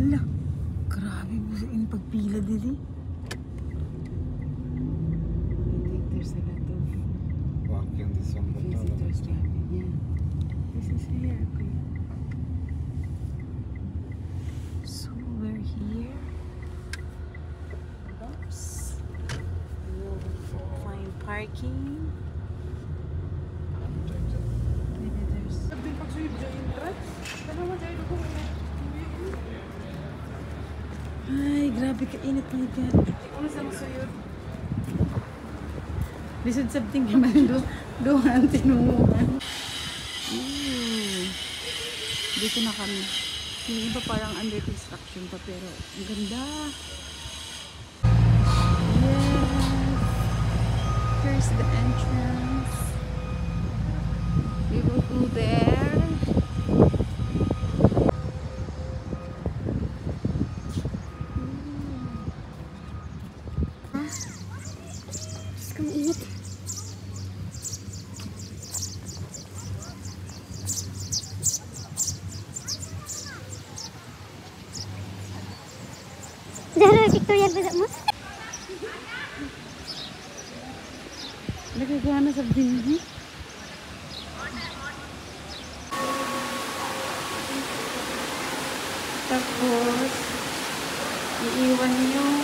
Hala, grabe po yung pagpila dito. There's a lot of Walking this one, but visitors driving. Yeah. This is here. Okay. So we're here. Oops. We'll find parking. Maybe there's... Ay, grabe kainit mga God. Lisod something naman doon tinunguhan. Dito na kami. Yung iba parang under construction pa pero ang ganda. Yes. Here's the entrance. We will go there. Ang init. Jangan Victoria besak mo. Nagagana sa bindi. Tapos, iiwan yung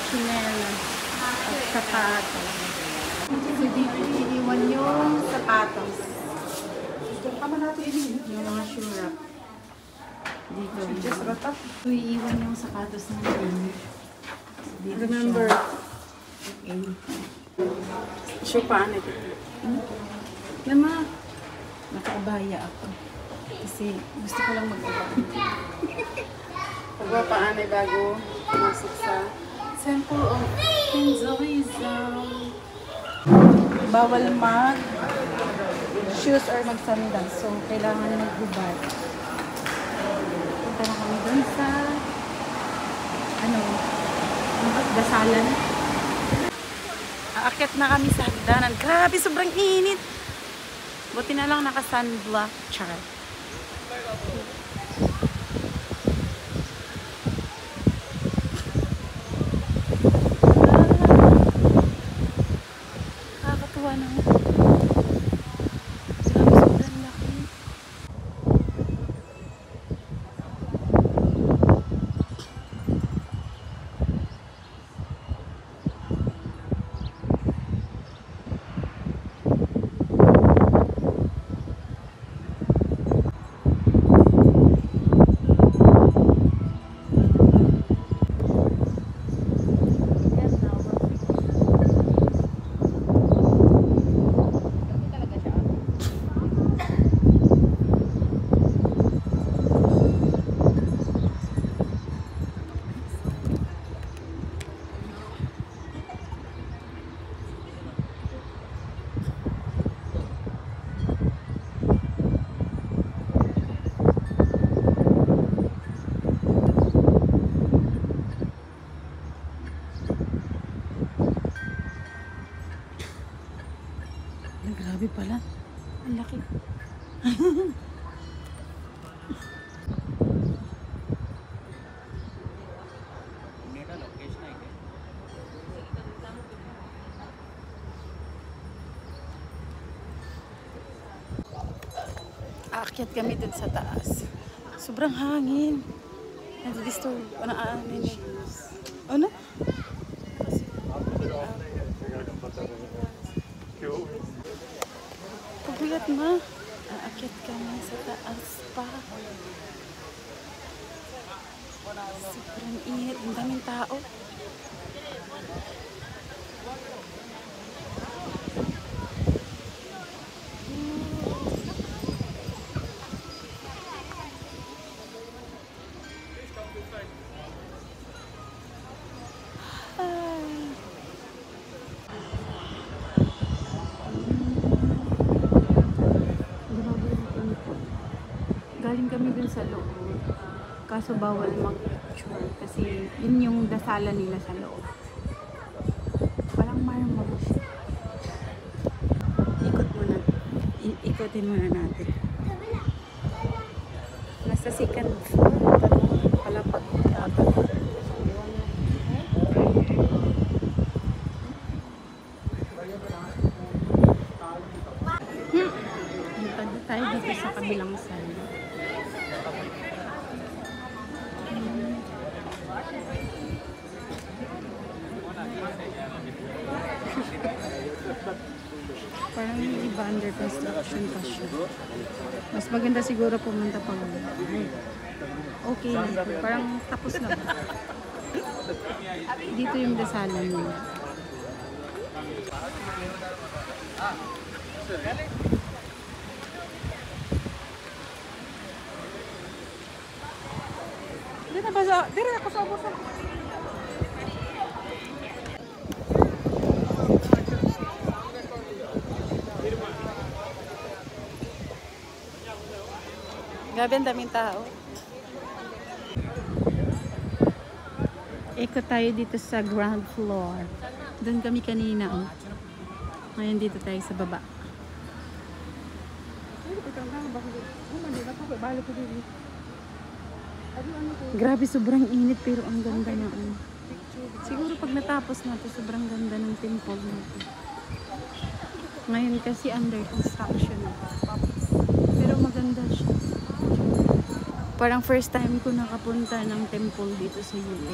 chinelas at sapatos. So, dito iiwan yung sapatos. Yung mga shoe rack. Dito. So, iiwan yung sapatos namin. Dito Remember. siya. Okay. Show paano ito? Lama, nakaabaya ako. Kasi gusto ko lang mag-abaya. Pagpapaanay bago pumasok sa Temple of Hinduism. Bawal mag shoes or mag-sandals. So, kailangan mag-hubad. Punta na kami dun sa dasalan. Aakyat na kami sa hagdanan. Grabe, sobrang init. Buti na lang naka-sunblock. Char. Nakakatuwa naman. Grabe, sobrang laki. Ay, grabe pala. Ang laki. Aakyat kami dun sa taas. Sobrang hangin. Nadi-disturb. Ano? Ano? Pagbigat ma. Aakyat kami sa taas pa. Sobrang init. Ang daming tao. Galing kami dun sa loob. Kaso bawal mag-picture kasi yun yung dasalan nila sa loob. Parang marmol siya. Ikutin muna natin. Nasa second floor. dapat tayo dito sa kabilang side. Parang yung iba under construction pa siya. Mas maganda siguro pumunta pag okay na. Parang tapos na ba? Dito yung dasalan nila. Dire ako sa busa. Grabe ang daming tao. Ikot tayo dito sa ground floor. Doon kami kanina. Oh. Ngayon dito tayo sa baba. Grabe, sobrang init pero ang ganda na. Oh. Siguro pag natapos na to, sobrang ganda ng temple na to. Ngayon kasi under construction. Pero maganda siya. Parang first time ko nakapunta ng temple dito sa UP.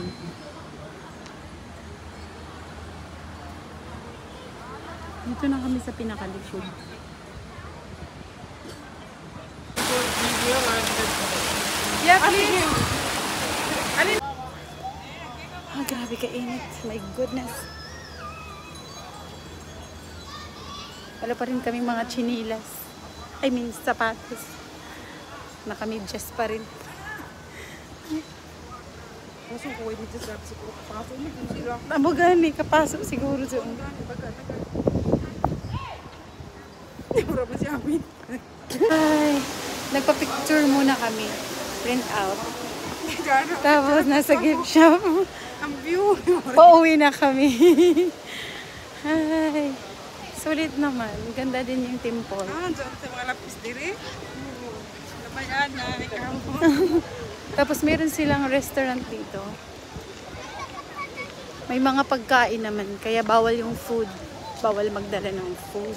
Dito na kami sa pinakalikod. Yeah, please. Ah, grabe ka-init. My goodness. Wala pa rin kami mga chinilas. I mean, sapatos. Naka-medyas pa rin. Kaso ko dito sa siguro pasok mo kung sila. Amo gani, kapasok siguro doon. Pura ba si Amin? Ay, nagpa-picture muna kami. Print out. Tapos nasa gift shop. Ang view. Pauwi na kami. Ay, sulit naman. Ganda din yung temple. Ah, dyan sa mga lapis dire. Labayan na, ikaw. Tapos meron silang restaurant dito. May mga pagkain naman, kaya bawal yung food. Bawal magdala ng food.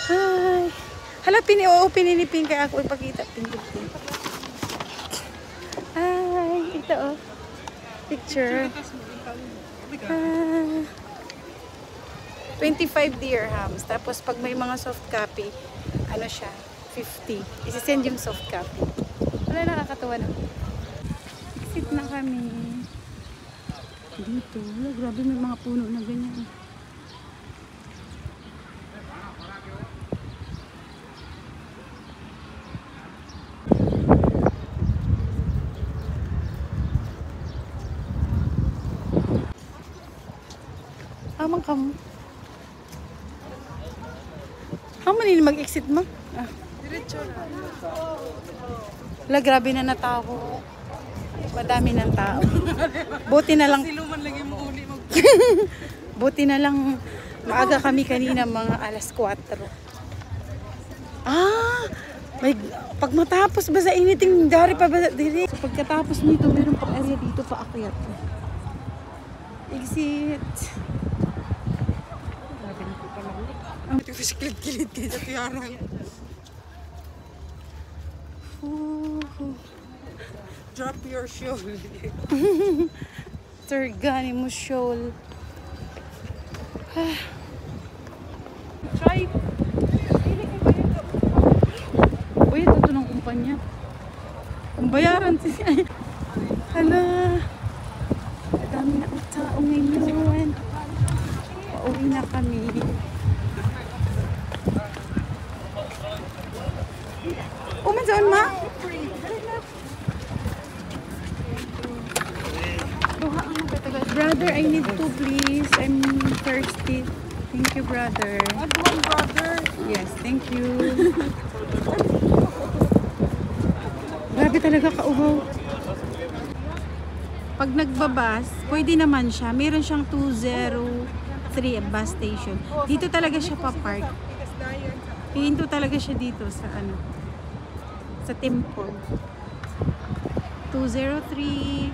Ay. Hala, pininipin kaya ako ipakita. Pinipin. Ay, ito oh. Picture. 25 dirhams. Tapos pag may mga soft copy, ano siya, 50. Isisend yung soft copy. Wala, nakakatawa na. Exit na kami. Dito. Wala, grabe, may mga puno na ganyan. Amang kam. Haman ini mag-exit mo? Ah. Diretso na. Wala, grabe na natao. Madami ng tao. Buti na lang. Siluman lagi mo uli mag. Buti na lang maaga kami kanina mga alas 4. Ah! May, pag matapos ba sa initing dari pa ba diri? So, pagkatapos nito, meron pang area dito pa akyat. Exit. Grabe na po pala ulit. Ito kasi kilid-kilid kayo sa tiyaran. Drop your shawl. Tergani mo shawl. Try. Uy, ito ng kumpanya. Ang bayaran siya. Hala. Dami na ang tao ngayon. Pauwi na kami. Umansan ma? Brother, I need two please. I'm thirsty. Thank you, brother. Add one, brother. Yes, thank you. Grabe talaga kauhaw. Pag nagbabas, pwede naman siya. Meron siyang 203 bus station. Dito talaga siya pa-park. Hihinto talaga siya dito sa ano, sa temple. 203.